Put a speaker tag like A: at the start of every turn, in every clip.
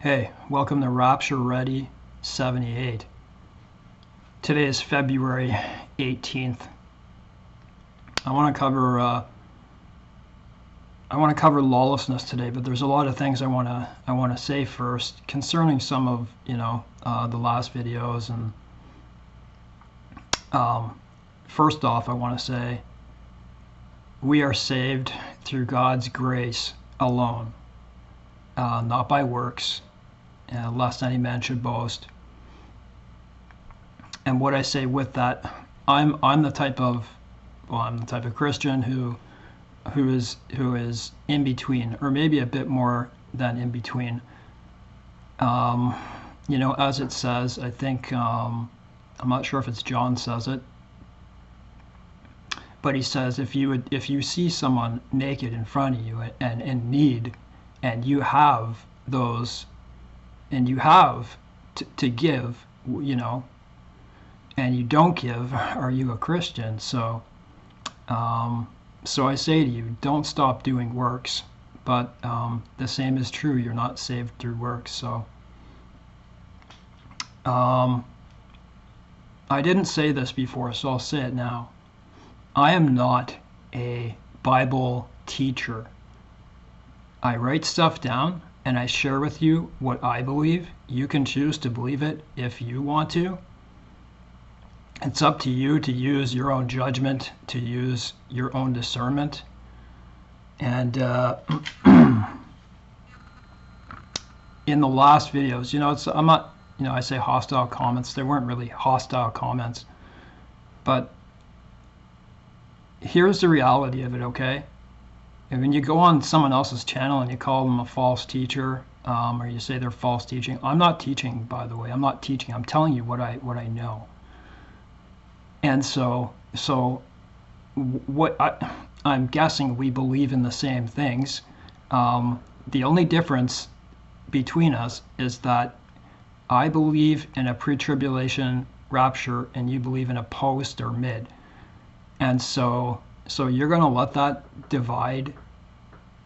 A: Hey, welcome to Rapture Ready 78. Today is February 18th. I want to cover lawlessness today, but there's a lot of things I want to say first concerning some of the last videos. And first off, I want to say we are saved through God's grace alone, not by works, lest any man should boast. And what I say with that, I'm the type of Christian who is in between, or maybe a bit more than in between. As it says, I think I'm not sure if it's John says it, but he says if you see someone naked in front of you and in need, and you have those, and you have to give, and you don't give, are you a Christian? So I say to you, don't stop doing works. But the same is true. You're not saved through works. So I didn't say this before, so I'll say it now. I am not a Bible teacher. I write stuff down and I share with you what I believe. You can choose to believe it if you want to. It's up to you to use your own judgment, to use your own discernment. And in the last videos, I'm not, I say hostile comments. They weren't really hostile comments. But here's the reality of it, okay? And when you go on someone else's channel and you call them a false teacher, or you say they're false teaching, I'm not teaching, by the way. I'm not teaching. I'm telling you what I know. And so what I'm guessing we believe in the same things. The only difference between us is that I believe in a pre-tribulation rapture and you believe in a post or mid. And so you're going to let that divide.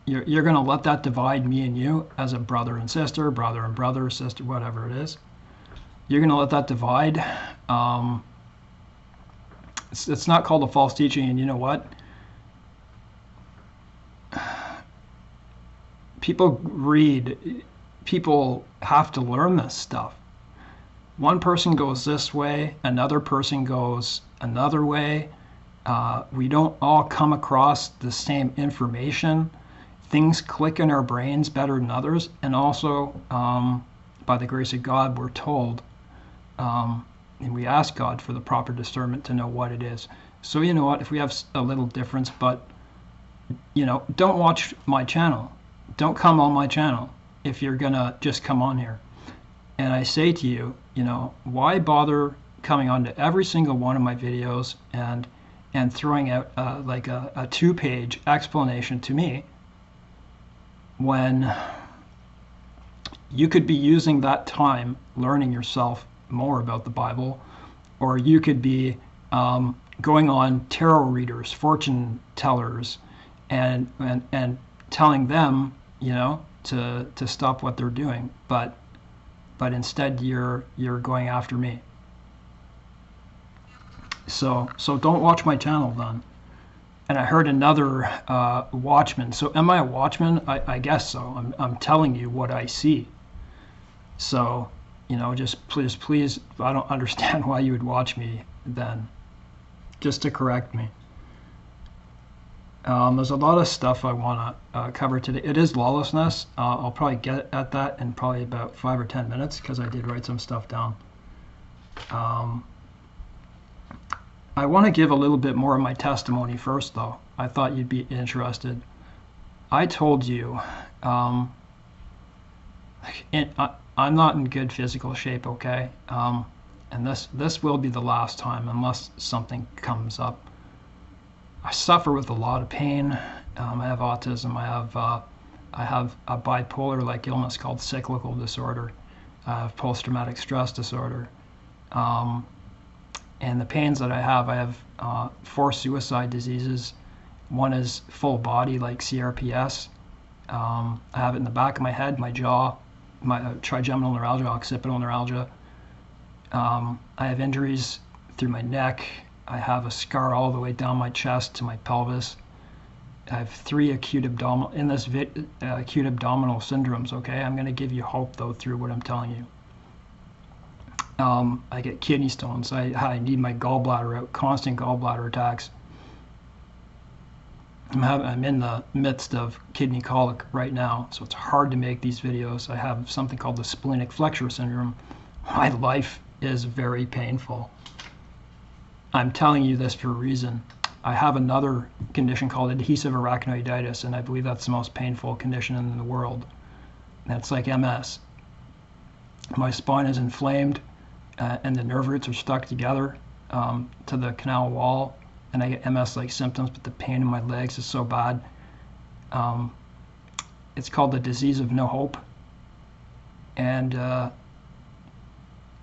A: You're going to let that divide me and you as a brother and sister, brother and brother, sister, whatever it is. You're going to let that divide. It's not called a false teaching, and you know what? People have to learn this stuff. One person goes this way, another person goes another way. We don't all come across the same information. Things click in our brains better than others, and also by the grace of God, we're told, and we ask God for the proper discernment to know what it is. So you know what, if we have a little difference, but don't watch my channel. Don't come on my channel if you're gonna just come on here. And I say to you, why bother coming on to every single one of my videos and throwing out like a 2-page explanation to me when you could be using that time learning yourself more about the Bible, or you could be going on tarot readers, fortune tellers, and telling them, to stop what they're doing. But instead you're going after me. So don't watch my channel then. And I heard another watchman. So am I a watchman? I guess so. I'm telling you what I see. So just please, I don't understand why you would watch me then, just to correct me. There's a lot of stuff I want to cover today. It is lawlessness. I'll probably get at that in probably about 5 or 10 minutes because I did write some stuff down. I want to give a little bit more of my testimony first, though. I thought you'd be interested. I told you, I'm not in good physical shape, okay? And this will be the last time unless something comes up. I suffer with a lot of pain. I have autism. I have a bipolar-like illness called cyclical disorder. I have post-traumatic stress disorder. And the pains that I have 4 suicide diseases. One is full body, like CRPS. I have it in the back of my head, my jaw, my trigeminal neuralgia, occipital neuralgia. I have injuries through my neck. I have a scar all the way down my chest to my pelvis. I have 3 acute abdominal syndromes. Okay, I'm going to give you hope though through what I'm telling you. I get kidney stones. I need my gallbladder out. Constant gallbladder attacks. I'm in the midst of kidney colic right now, so it's hard to make these videos. I have something called the splenic flexure syndrome. My life is very painful. I'm telling you this for a reason. I have another condition called adhesive arachnoiditis, and I believe that's the most painful condition in the world. That's like MS. My spine is inflamed, and the nerve roots are stuck together to the canal wall, and I get MS-like symptoms, but the pain in my legs is so bad. It's called the disease of no hope, and the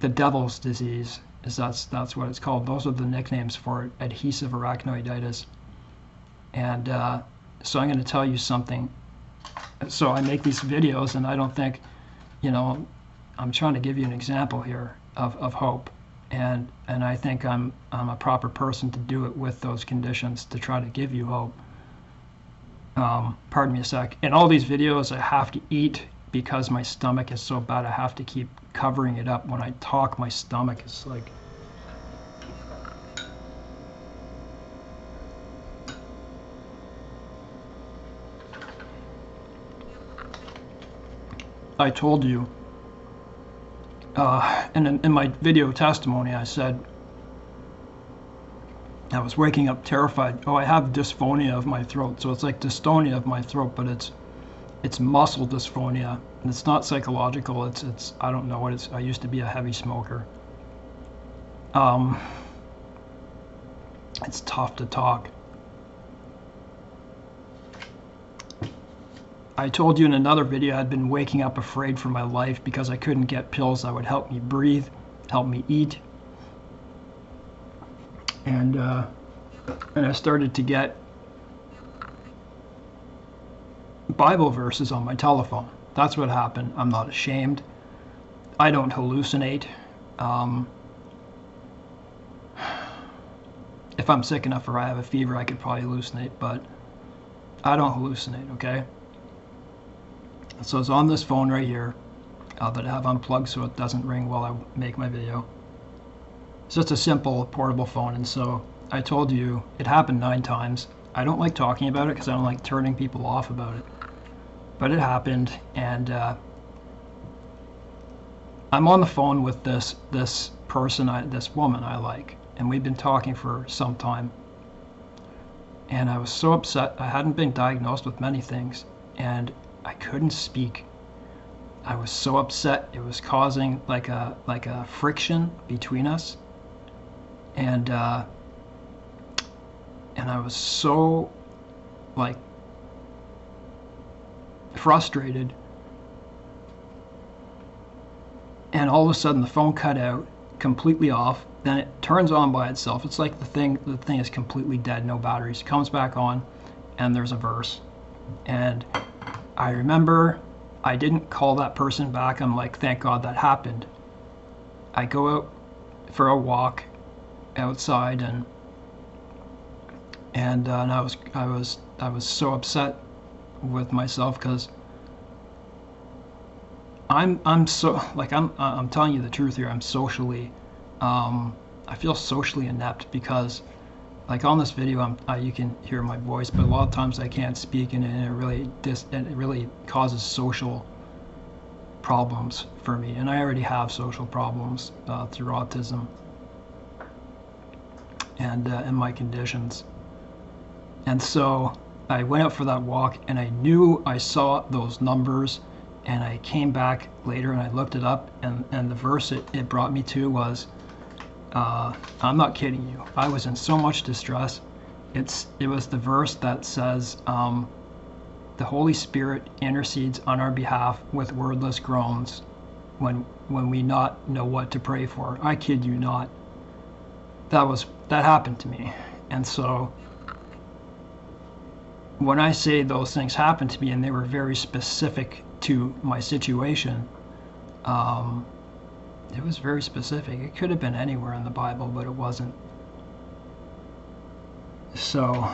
A: devil's disease. That's what it's called. Those are the nicknames for it, adhesive arachnoiditis. And so I'm going to tell you something. So I make these videos, and I don't think, I'm trying to give you an example here of hope. And I think I'm a proper person to do it with those conditions to try to give you hope. Pardon me a sec. In all these videos, I have to eat because my stomach is so bad. I have to keep covering it up. When I talk, my stomach is like... I told you, in my video testimony, I said I was waking up terrified. Oh, I have dysphonia of my throat. So it's like dystonia of my throat, but it's muscle dysphonia, and it's not psychological. It's I don't know what it's. I used to be a heavy smoker. It's tough to talk. I told you in another video I'd been waking up afraid for my life because I couldn't get pills that would help me breathe, help me eat, and I started to get Bible verses on my telephone. That's what happened. I'm not ashamed. I don't hallucinate. If I'm sick enough or I have a fever, I could probably hallucinate, but I don't hallucinate, okay? So it's on this phone right here that I have unplugged so it doesn't ring while I make my video. It's just a simple portable phone, and so I told you it happened 9 times. I don't like talking about it because I don't like turning people off about it. But it happened, and I'm on the phone with this person, this woman I like, and we've been talking for some time. And I was so upset. I hadn't been diagnosed with many things, and I couldn't speak. I was so upset. It was causing like a friction between us, and I was so like frustrated. And all of a sudden the phone cut out, completely off. Then it turns on by itself. It's like the thing is completely dead, no batteries. It comes back on, and there's a verse. And I remember I didn't call that person back. I'm like, thank God that happened. I go out for a walk outside, and I was so upset with myself because I'm so like I'm telling you the truth here. I'm socially I feel socially inept because like on this video you can hear my voice, but a lot of times I can't speak, and it really causes social problems for me, and I already have social problems through autism and my conditions. And so I went out for that walk, and I knew I saw those numbers, and I came back later and I looked it up, and the verse it brought me to was, I'm not kidding you, I was in so much distress. It was the verse that says, the Holy Spirit intercedes on our behalf with wordless groans when we not know what to pray for. I kid you not. That happened to me. And so when I say those things happened to me and they were very specific to my situation, It was very specific. It could have been anywhere in the Bible, but it wasn't. So,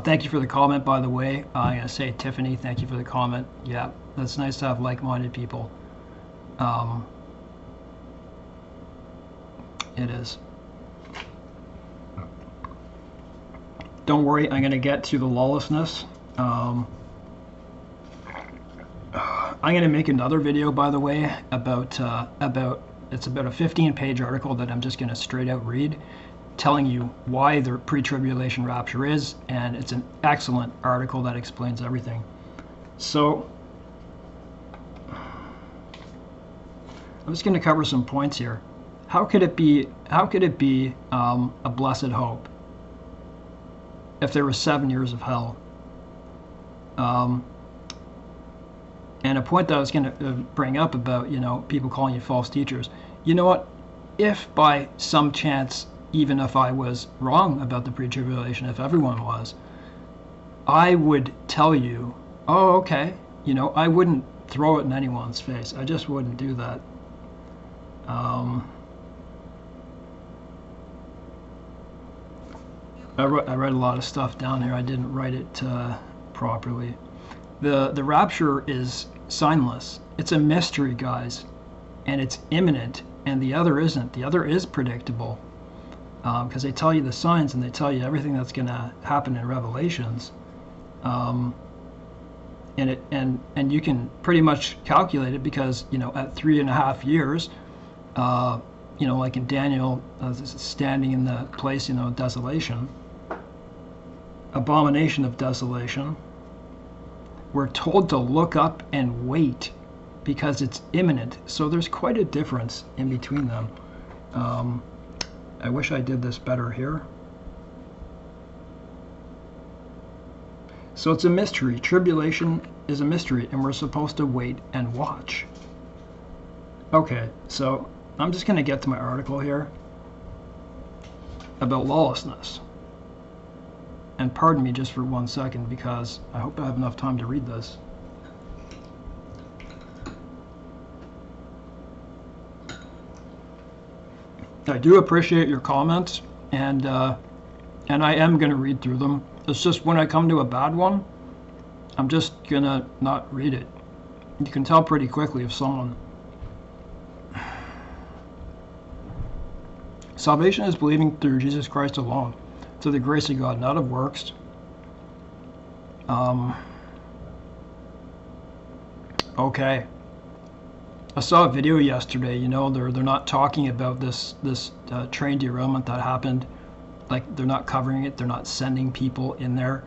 A: thank you for the comment, by the way. I'm going to say, Tiffany, thank you for the comment. Yeah, that's nice to have like-minded people. It is. Don't worry, I'm going to get to the lawlessness. I'm going to make another video, by the way, about it's about a 15-page article that I'm just going to straight out read, telling you why the pre-tribulation rapture is, and it's an excellent article that explains everything. So I'm just going to cover some points here. How could it be a blessed hope if there were 7 years of hell? And a point that I was going to bring up about, people calling you false teachers. You know what? If by some chance, even if I was wrong about the pre-tribulation, if everyone was, I would tell you, oh, okay. I wouldn't throw it in anyone's face. I just wouldn't do that. I read a lot of stuff down here. I didn't write it properly. The rapture is signless. It's a mystery, guys, and it's imminent, and the other isn't. The other is predictable, because they tell you the signs and they tell you everything that's going to happen in Revelations, and you can pretty much calculate it, because at 3.5 years, like in Daniel, standing in the place, desolation, abomination of desolation. We're told to look up and wait because it's imminent. So there's quite a difference in between them. I wish I did this better here. So it's a mystery. Tribulation is a mystery, and we're supposed to wait and watch. Okay, so I'm just going to get to my article here about lawlessness. And pardon me just for 1 second, because I hope I have enough time to read this. I do appreciate your comments, and I am going to read through them. It's just when I come to a bad one, I'm just going to not read it. You can tell pretty quickly if someone... Salvation is believing through Jesus Christ alone, to the grace of God, not of works. Okay. I saw a video yesterday. They're not talking about this train derailment that happened. Like, they're not covering it. They're not sending people in there,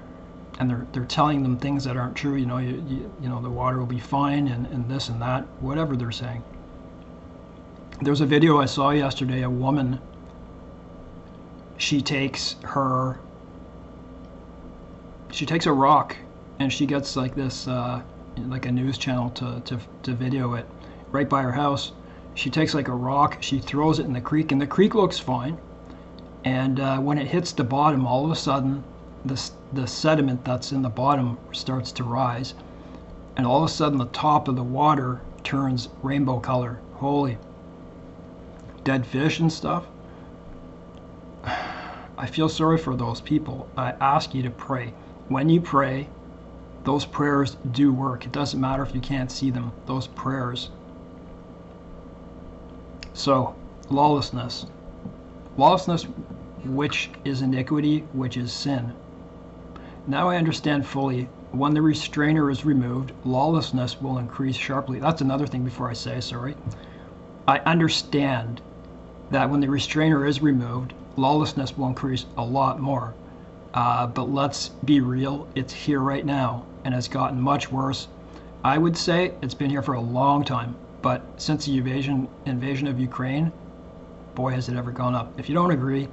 A: and they're telling them things that aren't true. The water will be fine, and this and that, whatever they're saying. There's a video I saw yesterday. A woman. She takes a rock, and she gets like this, like a news channel to video it right by her house. She takes like a rock, she throws it in the creek, and the creek looks fine. And when it hits the bottom, all of a sudden, the sediment that's in the bottom starts to rise, and all of a sudden the top of the water turns rainbow color. Holy, dead fish and stuff. I feel sorry for those people. I ask you to pray. When you pray, those prayers do work. It doesn't matter if you can't see them. Those prayers. So, lawlessness. Lawlessness, which is iniquity, which is sin. Now I understand fully, when the restrainer is removed, lawlessness will increase sharply. That's another thing before I say, sorry. I understand that when the restrainer is removed, lawlessness will increase a lot more. But let's be real, it's here right now, and it's gotten much worse. I would say it's been here for a long time, but since the invasion of Ukraine, boy, has it ever gone up. If you don't agree,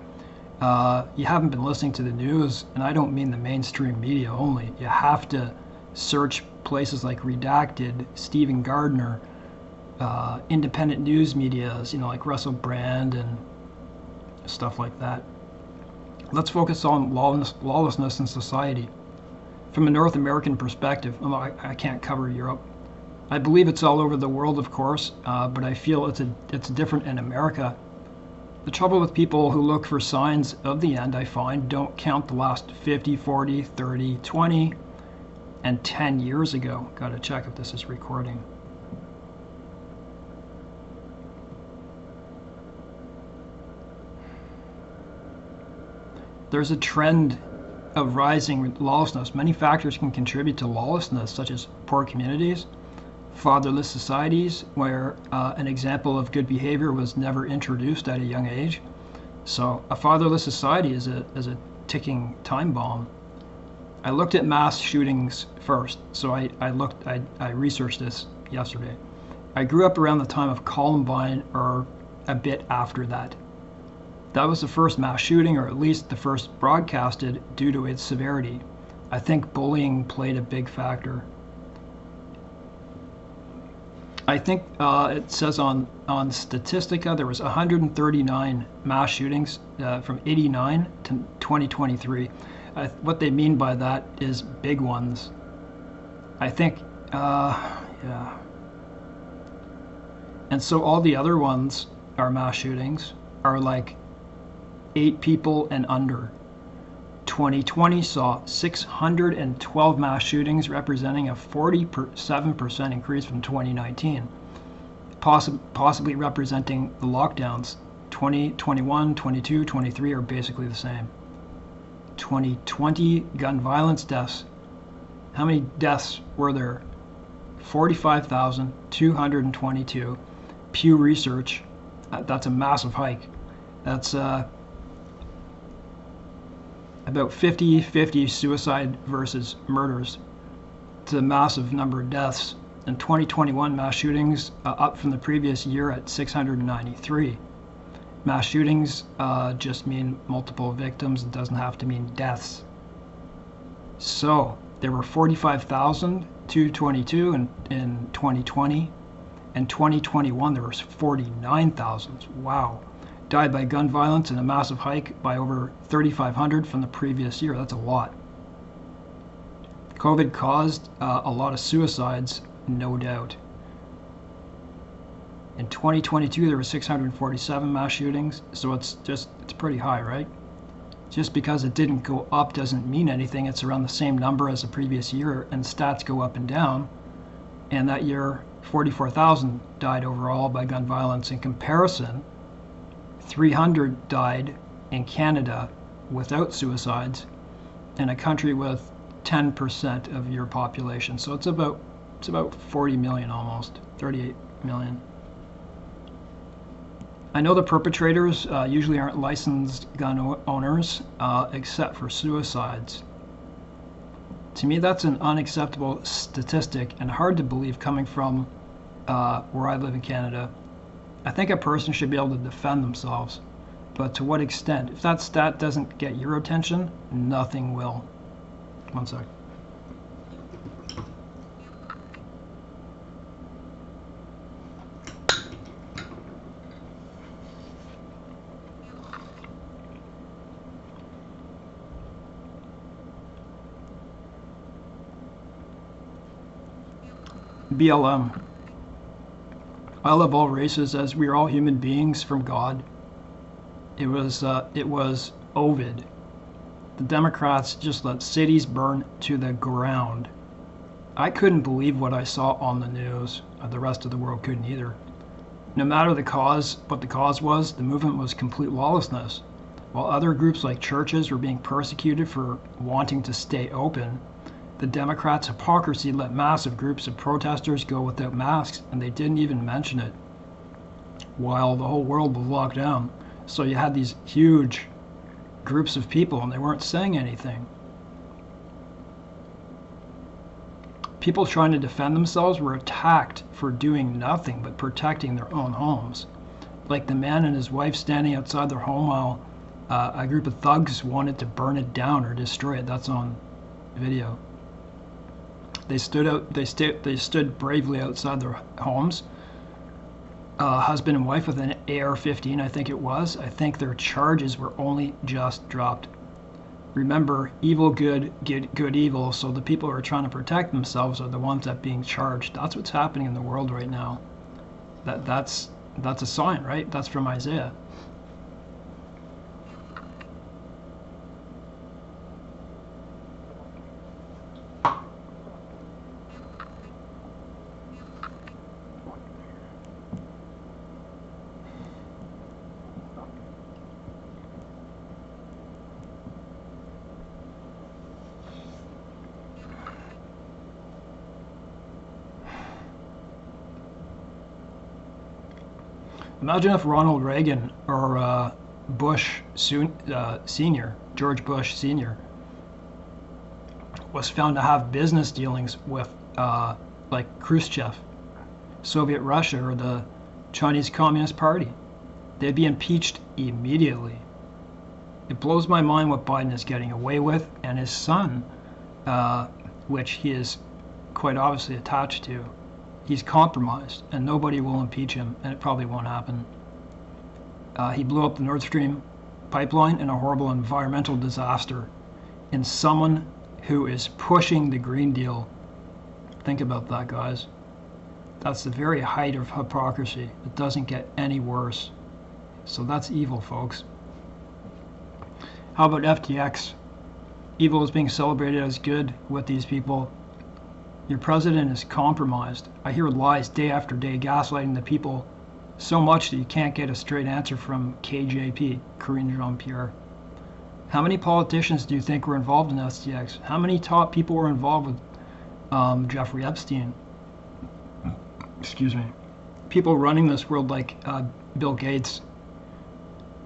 A: you haven't been listening to the news, and I don't mean the mainstream media only. You have to search places like Redacted, Stephen Gardner, independent news medias, like Russell Brand and stuff like that. Let's focus on lawlessness in society from a North American perspective. I can't cover Europe. I believe it's all over the world, of course, but I feel it's different in America. The trouble with people who look for signs of the end, I find, don't count the last 50, 40, 30, 20, and 10 years ago. Gotta check if this is recording. There's a trend of rising lawlessness. Many factors can contribute to lawlessness, such as poor communities, fatherless societies, where an example of good behavior was never introduced at a young age. So a fatherless society is a ticking time bomb. I looked at mass shootings first, so I researched this yesterday. I grew up around the time of Columbine, or a bit after that. That was the first mass shooting, or at least the first broadcasted, due to its severity. I think bullying played a big factor. I think it says on Statistica there was 139 mass shootings from 89 to 2023. What they mean by that is big ones. I think, yeah. And so all the other ones are mass shootings, are like 8 people and under. 2020 saw 612 mass shootings, representing a 47% increase from 2019, possibly representing the lockdowns. 2021, 22, 23 are basically the same. 2020 gun violence deaths. How many deaths were there? 45,222. Pew Research. That's a massive hike. That's about 50-50 suicide versus murders. It's a massive number of deaths. In 2021, mass shootings up from the previous year at 693. Mass shootings just mean multiple victims. It doesn't have to mean deaths. So there were 45,222 in 2020. In 2021, there was 49,000. Wow. Died by gun violence, and a massive hike by over 3,500 from the previous year. That's a lot. COVID caused a lot of suicides, no doubt. In 2022, there were 647 mass shootings, so it's pretty high, right? Just because it didn't go up doesn't mean anything. It's around the same number as the previous year, and stats go up and down. And that year, 44,000 died overall by gun violence. In comparison, 300 died in Canada without suicides, in a country with 10% of your population. So it's about 40 million, almost 38 million. I know the perpetrators usually aren't licensed gun owners, except for suicides. To me, that's an unacceptable statistic and hard to believe coming from where I live in Canada. I think a person should be able to defend themselves, but to what extent? If that stat doesn't get your attention, nothing will. One sec. BLM. I love all races, as we are all human beings from God. It was Ovid. The Democrats just let cities burn to the ground. I couldn't believe what I saw on the news. The rest of the world couldn't either. No matter the cause, what the cause was, the movement was complete lawlessness. While other groups like churches were being persecuted for wanting to stay open, the Democrats' hypocrisy let massive groups of protesters go without masks, and they didn't even mention it, while the whole world was locked down. So you had these huge groups of people, and they weren't saying anything. People trying to defend themselves were attacked for doing nothing but protecting their own homes. Like the man and his wife standing outside their home while a group of thugs wanted to burn it down or destroy it. That's on video. They stood bravely outside their homes. Husband and wife with an AR-15, I think it was. I think their charges were only just dropped. Remember, evil, good, good, evil. So the people who are trying to protect themselves are the ones that are being charged. That's what's happening in the world right now. That's a sign, right? That's from Isaiah. Imagine if Ronald Reagan or Bush Senior, George Bush Senior, was found to have business dealings with like Khrushchev, Soviet Russia, or the Chinese Communist Party. They'd be impeached immediately. It blows my mind what Biden is getting away with, and his son, which he is quite obviously attached to. He's compromised, and nobody will impeach him, and it probably won't happen. He blew up the Nord Stream pipeline in a horrible environmental disaster. And someone who is pushing the Green Deal. Think about that, guys. That's the very height of hypocrisy. It doesn't get any worse. So that's evil, folks. How about FTX? Evil is being celebrated as good with these people. Your president is compromised. I hear lies day after day, gaslighting the people so much that you can't get a straight answer from KJP, Karine Jean-Pierre. How many politicians do you think were involved in FTX? How many top people were involved with Jeffrey Epstein? Excuse me. People running this world like Bill Gates.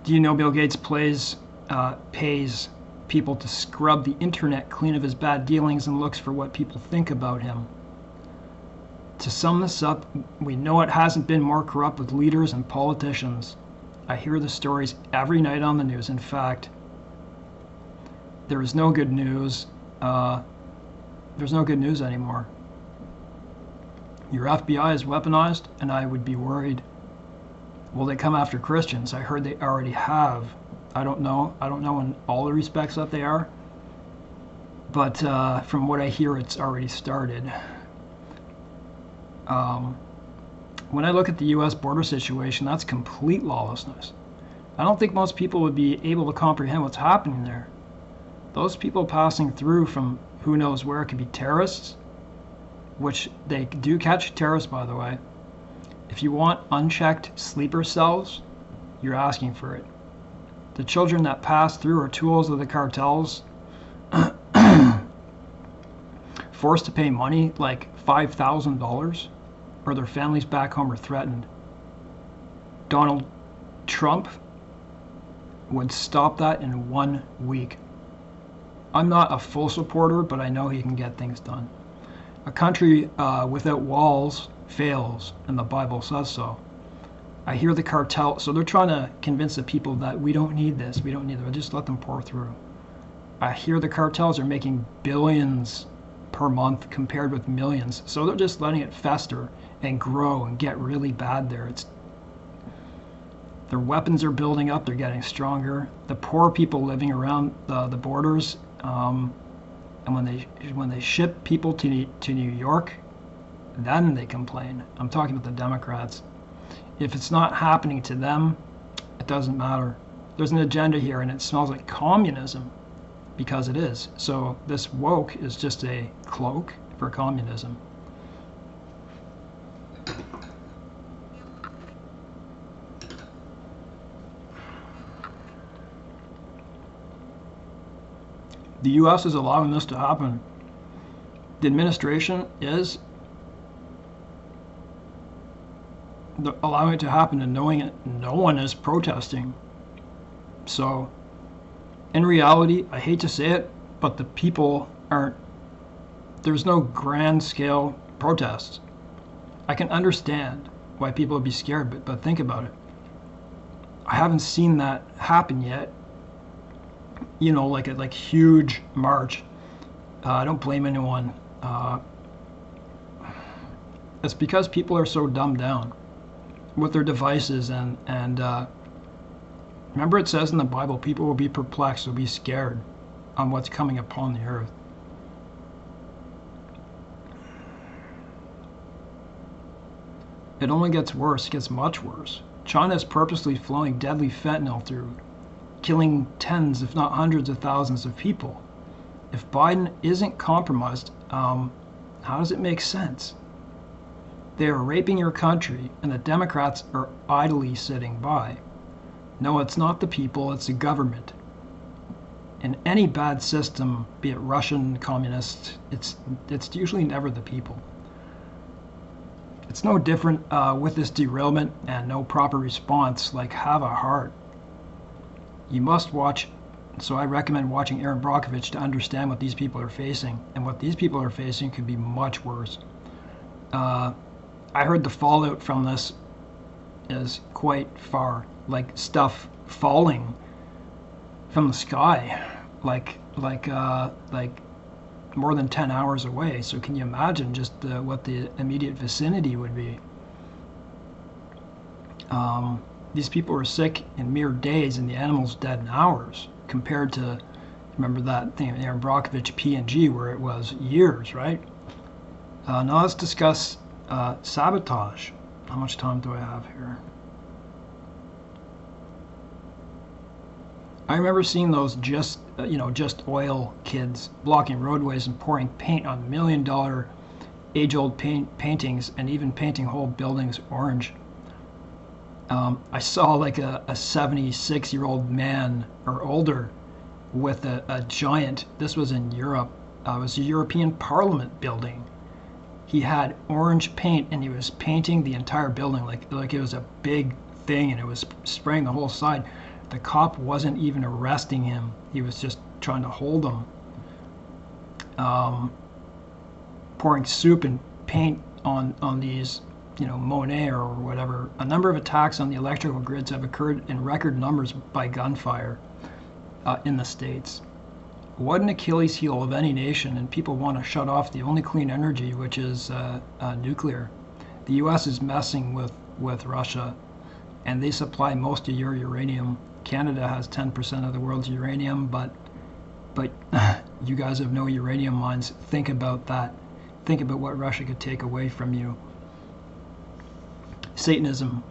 A: Do you know Bill Gates pays people to scrub the internet clean of his bad dealings and looks for what people think about him? To sum this up, we know it hasn't been more corrupt with leaders and politicians. I hear the stories every night on the news. In fact, there is no good news. There's no good news anymore. Your FBI is weaponized, and I would be worried. Will they come after Christians? I heard they already have. I don't know in all the respects that they are, but from what I hear, it's already started. When I look at the U.S. border situation, that's complete lawlessness. I don't think most people would be able to comprehend what's happening there. Those people passing through from who knows where could be terrorists, which they do catch terrorists, by the way. If you want unchecked sleeper cells, you're asking for it. The children that pass through are tools of the cartels, forced to pay money like $5,000, or their families back home are threatened. Donald Trump would stop that in 1 week. I'm not a full supporter, but I know he can get things done. A country without walls fails, and the Bible says so. I hear the cartel, so they're trying to convince the people that we don't need this, we don't need it, just let them pour through. I hear the cartels are making billions per month compared with millions, so they're just letting it fester and grow and get really bad there. Their weapons are building up, they're getting stronger. The poor people living around the borders, and when they ship people to New York, then they complain. I'm talking about the Democrats. If it's not happening to them, it doesn't matter. There's an agenda here, and it smells like communism, because it is. So this woke is just a cloak for communism. The U.S. is allowing this to happen. The administration is allowing it to happen and knowing it. No one is protesting. So, in reality, I hate to say it, but the people aren't. There's no grand scale protests. I can understand why people would be scared, but think about it. I haven't seen that happen yet. You know, like a huge march. I don't blame anyone. It's because people are so dumbed down with their devices, and remember it says in the Bible, people will be perplexed, will be scared. on what's coming upon the earth. It only gets worse, it gets much worse. China is purposely flowing deadly fentanyl through, killing tens, if not hundreds of thousands of people. If Biden isn't compromised, how does it make sense? They are raping your country, and the Democrats are idly sitting by. No, it's not the people, it's the government. In any bad system, be it Russian, communist, it's usually never the people. It's no different with this derailment and no proper response. Like, have a heart. You must watch, so I recommend watching Aaron Brockovich to understand what these people are facing. And what these people are facing could be much worse. I heard the fallout from this is quite far. Like stuff falling from the sky, like more than 10 hours away. So can you imagine just what the immediate vicinity would be? These people were sick in mere days and the animals dead in hours, compared to, remember that thing, Aaron Brockovich P&G, where it was years, right? Now let's discuss sabotage. How much time do I have here? I remember seeing those just oil kids blocking roadways and pouring paint on $1 million age-old paintings and even painting whole buildings orange. I saw like a 76-year-old man or older with a giant, this was in Europe, it was a European Parliament building. He had orange paint and he was painting the entire building like it was a big thing, and it was spraying the whole side. The cop wasn't even arresting him. He was just trying to hold him. Pouring soup and paint on these, Monet or whatever. A number of attacks on the electrical grids have occurred in record numbers by gunfire in the States. What an Achilles heel of any nation, and people want to shut off the only clean energy, which is nuclear. The U.S. is messing with Russia, and they supply most of your uranium. Canada has 10% of the world's uranium, but you guys have no uranium mines. Think about that. Think about what Russia could take away from you. Satanism,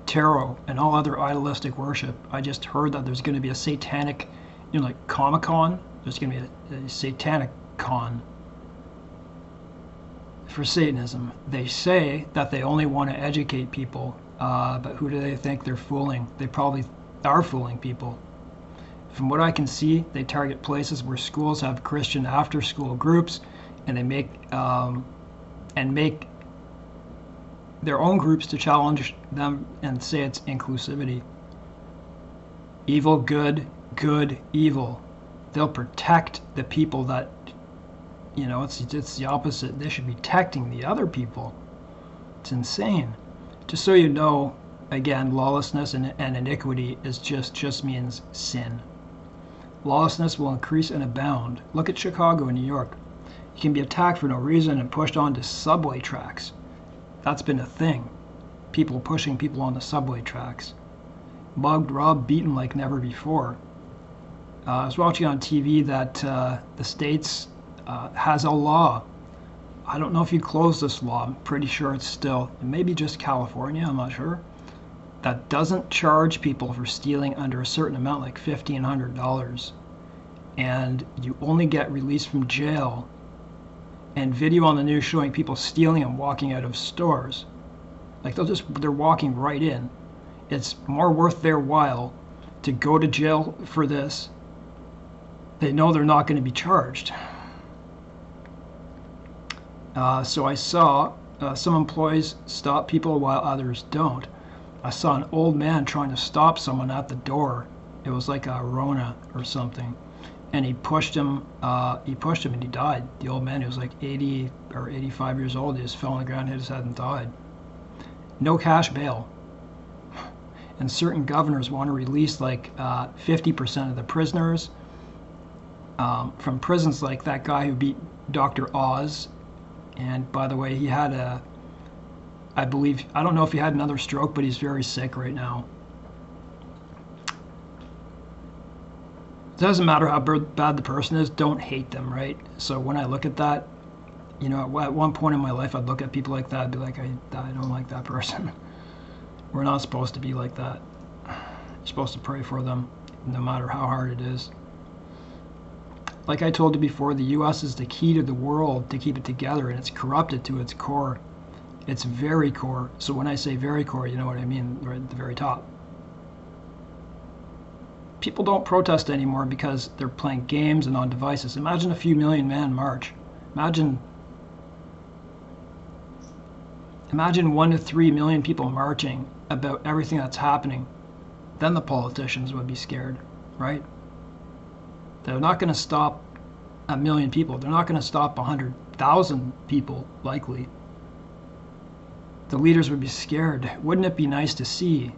A: tarot, and all other idolistic worship. I just heard that there's going to be a satanic, like Comic-Con, there's going to be a satanic con for Satanism. They say that they only want to educate people, but who do they think they're fooling? They probably are fooling people. From what I can see, they target places where schools have Christian after-school groups, and they make their own groups to challenge them and say it's inclusivity. Evil, good, good, evil. They'll protect the people that, it's the opposite. They should be protecting the other people. It's insane. Just so you know, again, lawlessness and iniquity is just means sin. Lawlessness will increase and abound. Look at Chicago and New York. You can be attacked for no reason and pushed onto subway tracks. That's been a thing. People pushing people on the subway tracks. Mugged, robbed, beaten like never before. I was watching on TV that the States has a law. I don't know if you close this law. I'm pretty sure it's still, maybe just California, I'm not sure, that doesn't charge people for stealing under a certain amount, like $1,500. And you only get released from jail. And video on the news showing people stealing and walking out of stores. Like they're walking right in. It's more worth their while to go to jail for this. They know they're not going to be charged. So I saw some employees stop people while others don't. I saw an old man trying to stop someone at the door. It was like a Rona or something. And he pushed him and he died. The old man, who was like 80 or 85 years old, he just fell on the ground, hit his head and died. No cash bail. And certain governors want to release like 50% of the prisoners from prisons, like that guy who beat Dr. Oz. And by the way, he had I don't know if he had another stroke, but he's very sick right now. It doesn't matter how bad the person is, don't hate them, right? So when I look at that, you know, at one point in my life, I'd look at people like that and be like, I don't like that person. We're not supposed to be like that. You're supposed to pray for them, no matter how hard it is. Like I told you before, the U.S. is the key to the world to keep it together, and it's corrupted to its core. It's very core. So when I say very core, you know what I mean, right at the very top. People don't protest anymore because they're playing games and on devices. Imagine a few million-man march. Imagine 1 to 3 million people marching about everything that's happening. Then the politicians would be scared, right? They're not going to stop a million people. They're not going to stop 100,000 people, likely. The leaders would be scared. Wouldn't it be nice to see?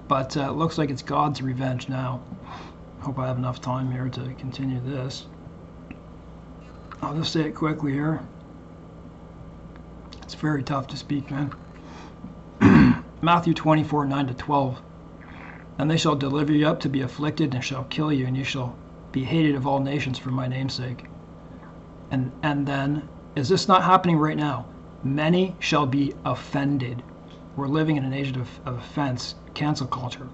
A: But it looks like it's God's revenge now. Hope I have enough time here to continue this. I'll just say it quickly here. It's very tough to speak, man. Matthew 24, 9 to 12. And they shall deliver you up to be afflicted, and shall kill you, and you shall be hated of all nations for my name's sake. And then, is this not happening right now? Many shall be offended. We're living in an age of offense, cancel culture.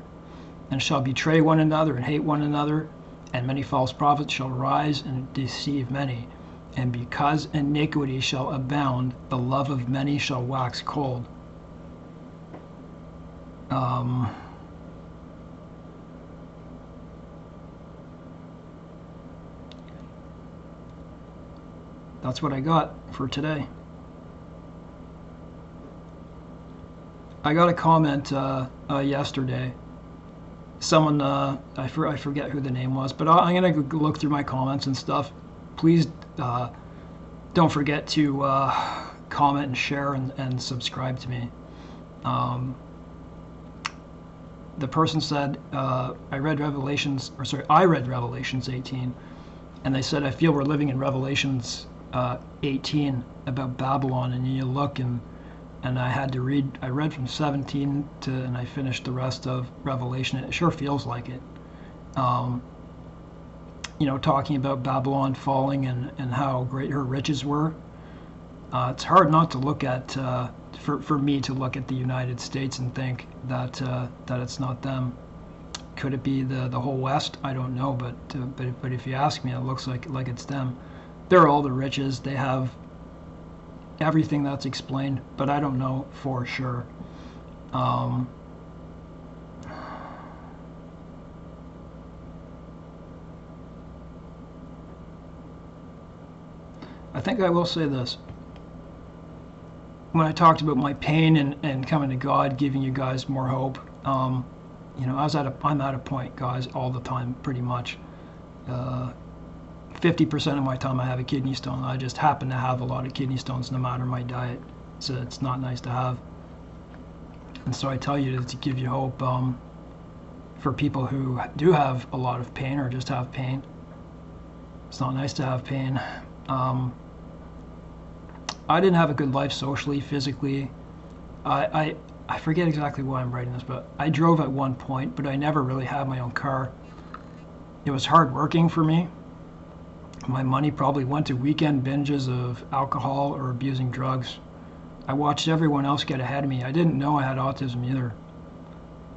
A: And shall betray one another and hate one another, and many false prophets shall rise and deceive many. And because iniquity shall abound, the love of many shall wax cold. That's what I got for today. I got a comment yesterday. Someone, I forget who the name was, but I'm going to look through my comments and stuff. Please don't forget to comment and share and subscribe to me. The person said, I read Revelations 18, and they said, I feel we're living in Revelations 18 about Babylon, and you look and I had to read, I read from 17 and I finished the rest of Revelation. It sure feels like it. You know, talking about Babylon falling and how great her riches were. It's hard not to look at, for me to look at the United States and think that it's not them. Could it be the whole West? I don't know, but if you ask me, it looks like it's them. They're all the riches. They have everything that's explained, but I don't know for sure. I think I will say this. When I talked about my pain and coming to God, giving you guys more hope, you know, I'm at a point, guys, all the time, pretty much. 50% of my time I have a kidney stone. I just happen to have a lot of kidney stones no matter my diet. So it's not nice to have. And so I tell you to give you hope for people who do have a lot of pain or just have pain. It's not nice to have pain. I didn't have a good life socially, physically. I forget exactly why I'm writing this, but I drove at one point, but I never really had my own car. It was hard working for me. My money probably went to weekend binges of alcohol or abusing drugs. I watched everyone else get ahead of me. I didn't know I had autism either.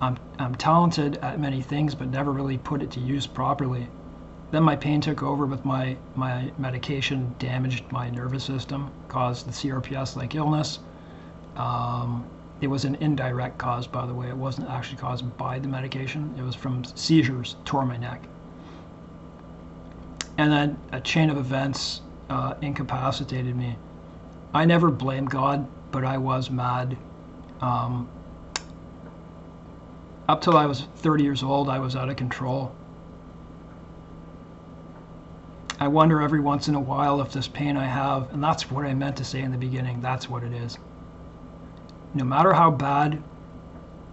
A: I'm talented at many things, but never really put it to use properly. Then my pain took over with my medication, damaged my nervous system, caused the CRPS-like illness. It was an indirect cause, by the way. It wasn't actually caused by the medication. It was from seizures, tore my neck. And then a chain of events incapacitated me. I never blamed God, but I was mad. Up till I was 30 years old, I was out of control. I wonder every once in a while if this pain I have, and that's what I meant to say in the beginning, that's what it is. No matter how bad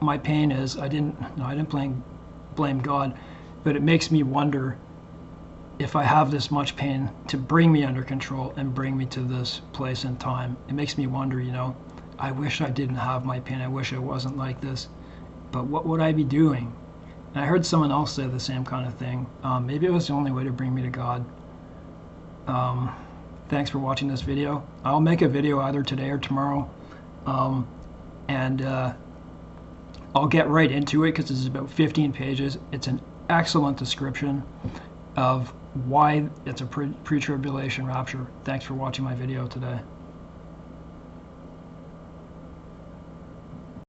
A: my pain is, I didn't blame God, but it makes me wonder if I have this much pain to bring me under control and bring me to this place in time. It makes me wonder, you know, I wish I didn't have my pain. I wish I wasn't like this. But what would I be doing? And I heard someone else say the same kind of thing. Maybe it was the only way to bring me to God. Thanks for watching this video. I'll make a video either today or tomorrow. And I'll get right into it because it's about 15 pages. It's an excellent description of why it's a pre-tribulation rapture. Thanks for watching my video today.